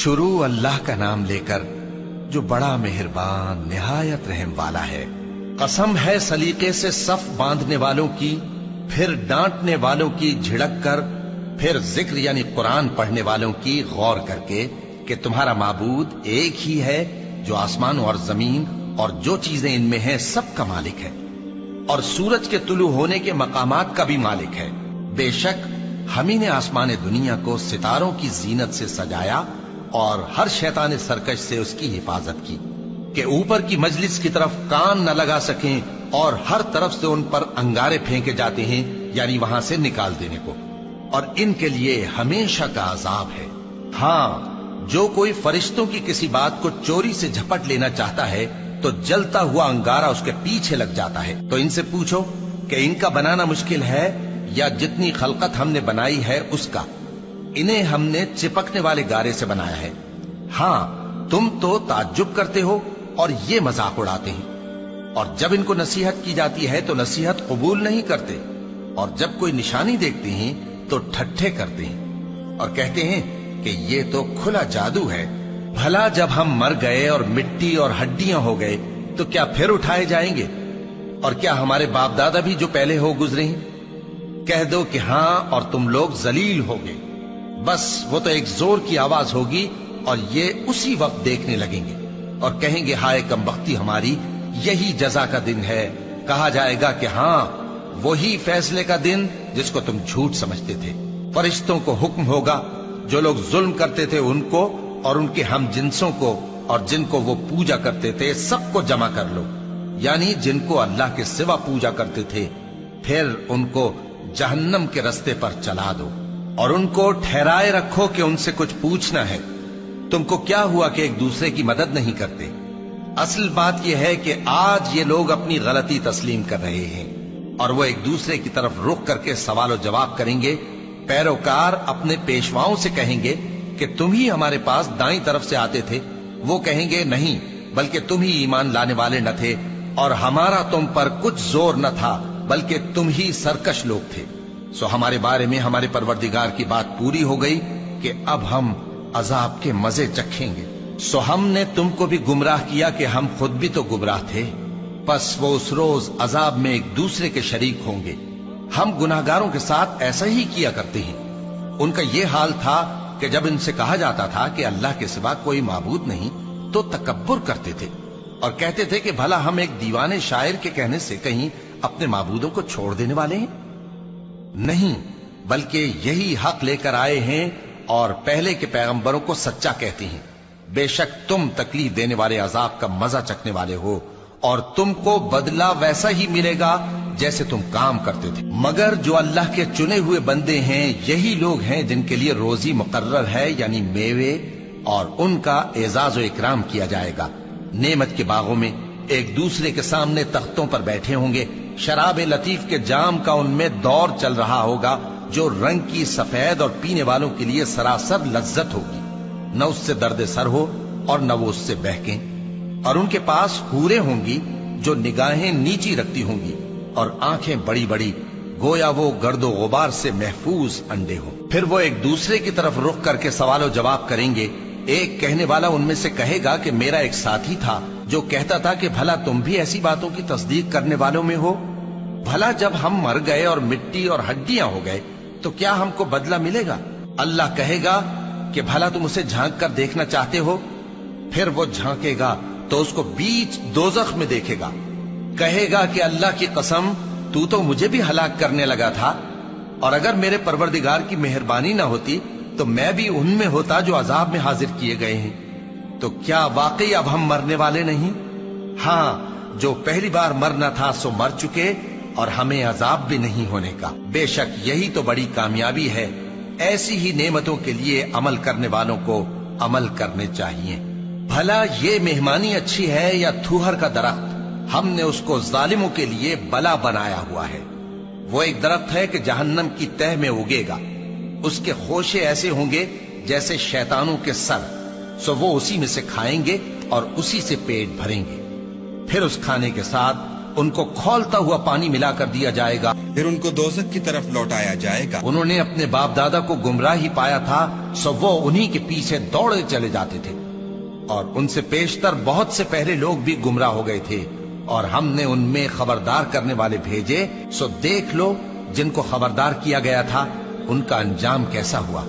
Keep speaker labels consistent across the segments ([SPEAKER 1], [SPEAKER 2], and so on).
[SPEAKER 1] शुरू अल्लाह का नाम लेकर जो बड़ा मेहरबान निहायत रहम वाला है। कसम है सलीके से सफ बांधने वालों की, फिर डांटने वालों की झिड़क कर, फिर जिक्र यानी कुरान पढ़ने वालों की गौर करके कि तुम्हारा माबूद एक ही है जो आसमान और जमीन और जो चीजें इनमें हैं सब का मालिक है, और सूरज के तुलू होने के मकामात का भी मालिक है। बेशक हम ही ने आसमान दुनिया को सितारों की जीनत से सजाया और हर शैतान सरकश से उसकी हिफाजत की कि ऊपर की मजलिस की तरफ कान न लगा सकें और हर तरफ से उन पर अंगारे फेंके जाते हैं, यानी वहां से निकाल देने को, और इनके लिए हमेशा का अजाब है। हाँ, जो कोई फरिश्तों की किसी बात को चोरी से झपट लेना चाहता है तो जलता हुआ अंगारा उसके पीछे लग जाता है। तो इनसे पूछो कि इनका बनाना मुश्किल है या जितनी खलकत हमने बनाई है उसका। इन्हें हमने चिपकने वाले गारे से बनाया है। हाँ, तुम तो ताज्जुब करते हो और ये मजाक उड़ाते हैं, और जब इनको नसीहत की जाती है तो नसीहत कबूल नहीं करते, और जब कोई निशानी देखते हैं तो ठट्ठे करते हैं और कहते हैं कि ये तो खुला जादू है। भला जब हम मर गए और मिट्टी और हड्डियां हो गए तो क्या फिर उठाए जाएंगे? और क्या हमारे बाप दादा भी जो पहले हो गुजरे हैं? कह दो कि हां और तुम लोग जलील होगे। बस वो तो एक जोर की आवाज होगी और ये उसी वक्त देखने लगेंगे और कहेंगे हाय कमबख्ती हमारी, यही जजा का दिन है। कहा जाएगा कि हां, वही फैसले का दिन जिसको तुम झूठ समझते थे। फरिश्तों को हुक्म होगा जो लोग जुल्म करते थे उनको और उनके हम जिन्सों को और जिनको वो पूजा करते थे सबको जमा कर लो, यानी जिनको अल्लाह के सिवा पूजा करते थे, फिर उनको जहन्नम के रास्ते पर चला दो और उनको ठहराए रखो कि उनसे कुछ पूछना है। तुमको क्या हुआ कि एक दूसरे की मदद नहीं करते? असल बात यह है कि आज ये लोग अपनी गलती तस्लीम कर रहे हैं और वो एक दूसरे की तरफ रुख करके सवाल और जवाब करेंगे। पैरोकार अपने पेशवाओं से कहेंगे कि तुम ही हमारे पास दाईं तरफ से आते थे। वो कहेंगे नहीं, बल्कि तुम ही ईमान लाने वाले न थे और हमारा तुम पर कुछ जोर न था, बल्कि तुम ही सरकश लोग थे। सो हमारे बारे में हमारे परवरदिगार की बात पूरी हो गई कि अब हम अजाब के मजे चखेंगे। सो हमने तुमको भी गुमराह किया कि हम खुद भी तो गुमराह थे। बस वो उस रोज अजाब में एक दूसरे के शरीक होंगे। हम गुनाहगारों के साथ ऐसा ही किया करते हैं। उनका ये हाल था कि जब इनसे कहा जाता था कि अल्लाह के सिवा कोई माबूद नहीं तो तकब्बुर करते थे और कहते थे कि भला हम एक दीवाने शायर के कहने से कहीं अपने माबूदों को छोड़ देने वाले हैं? नहीं, बल्कि यही हक लेकर आए हैं और पहले के पैगंबरों को सच्चा कहते हैं। बेशक तुम तकलीफ देने वाले अजाब का मजा चखने वाले हो और तुमको बदला वैसा ही मिलेगा जैसे तुम काम करते थे। मगर जो अल्लाह के चुने हुए बंदे हैं यही लोग हैं जिनके लिए रोजी मुकर्रर है, यानी मेवे, और उनका एजाज और इकराम किया जाएगा। नेमत के बागों में एक दूसरे के सामने तख्तों पर बैठे होंगे। शराब लतीफ के जाम का उनमें दौर चल रहा होगा जो रंग की सफेद और पीने वालों के लिए सरासर लज्जत होगी। न उससे दर्द सर हो और न वो उससे बहकें। और उनके पास हूरें होंगी जो निगाहें नीची रखती होंगी और आंखें बड़ी बड़ी, गोया वो गर्दो गुबार से महफूज अंडे हो। फिर वो एक दूसरे की तरफ रुख करके सवाल और जवाब करेंगे। एक कहने वाला उनमें से कहेगा कि मेरा एक साथी था जो कहता था कि भला तुम भी ऐसी बातों की तस्दीक करने वालों में हो? भला जब हम मर गए और मिट्टी और हड्डियां हो गए तो क्या हमको बदला मिलेगा? अल्लाह कहेगा कि भला तुम उसे झांक कर देखना चाहते हो? फिर वो झांकेगा तो उसको बीच दोजख में देखेगा। कहेगा कि अल्लाह की कसम, तू तो मुझे भी हलाक करने लगा था, और अगर मेरे परवरदिगार की मेहरबानी ना होती तो मैं भी उनमें होता जो अजाब में हाजिर किए गए हैं। तो क्या वाकई अब हम मरने वाले नहीं? हाँ, जो पहली बार मरना था सो मर चुके और हमें अजाब भी नहीं होने का। बेशक यही तो बड़ी कामयाबी है। ऐसी ही नेमतों के लिए अमल करने वालों को अमल करने चाहिए। भला ये मेहमानी अच्छी है या थूहर का दरख्त? हमने उसको जालिमों के लिए बला बनाया हुआ है। वो एक दरख्त है कि जहन्नम की तह में उगेगा। उसके खोशे ऐसे होंगे जैसे शैतानों के सर। सो वो उसी में से खाएंगे और उसी से पेट भरेंगे। फिर उस खाने के साथ ان کو کھولتا ہوا پانی ملا کر دیا جائے گا،
[SPEAKER 2] پھر ان کو دوزخ کی طرف لوٹایا جائے گا۔
[SPEAKER 1] انہوں نے اپنے باپ دادا کو گمراہی پایا تھا، سو وہ انہی کے پیچھے دوڑے چلے جاتے تھے، اور ان سے پیشتر بہت سے پہلے لوگ بھی گمراہ ہو گئے تھے، اور ہم نے ان میں خبردار کرنے والے بھیجے، سو دیکھ لو جن کو خبردار کیا گیا تھا ان کا انجام کیسا ہوا۔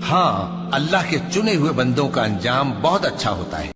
[SPEAKER 1] ہاں، اللہ کے چنے ہوئے بندوں کا انجام بہت اچھا ہوتا ہے۔